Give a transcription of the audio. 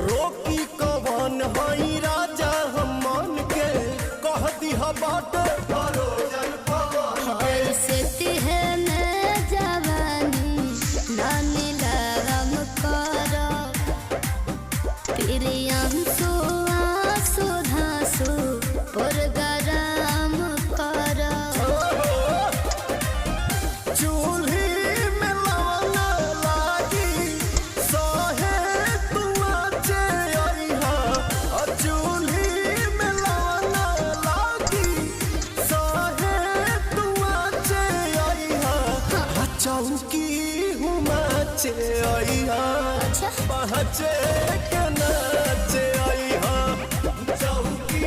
रोकी कवन हई राजा हम मन के कह दिहा बाटे भरोजन पवन ऐसे है मैं जवानी नानी लगम करो प्रियांशु आंसू धांसू पुरगराम करो चूल्ही में लवना लागी सहे तू आचे अइहा चूल्ही में लवना लागी सहे तू आचे अइहा चौकी हुमाचे अइहा पहचे के नाचे अइहा चौकी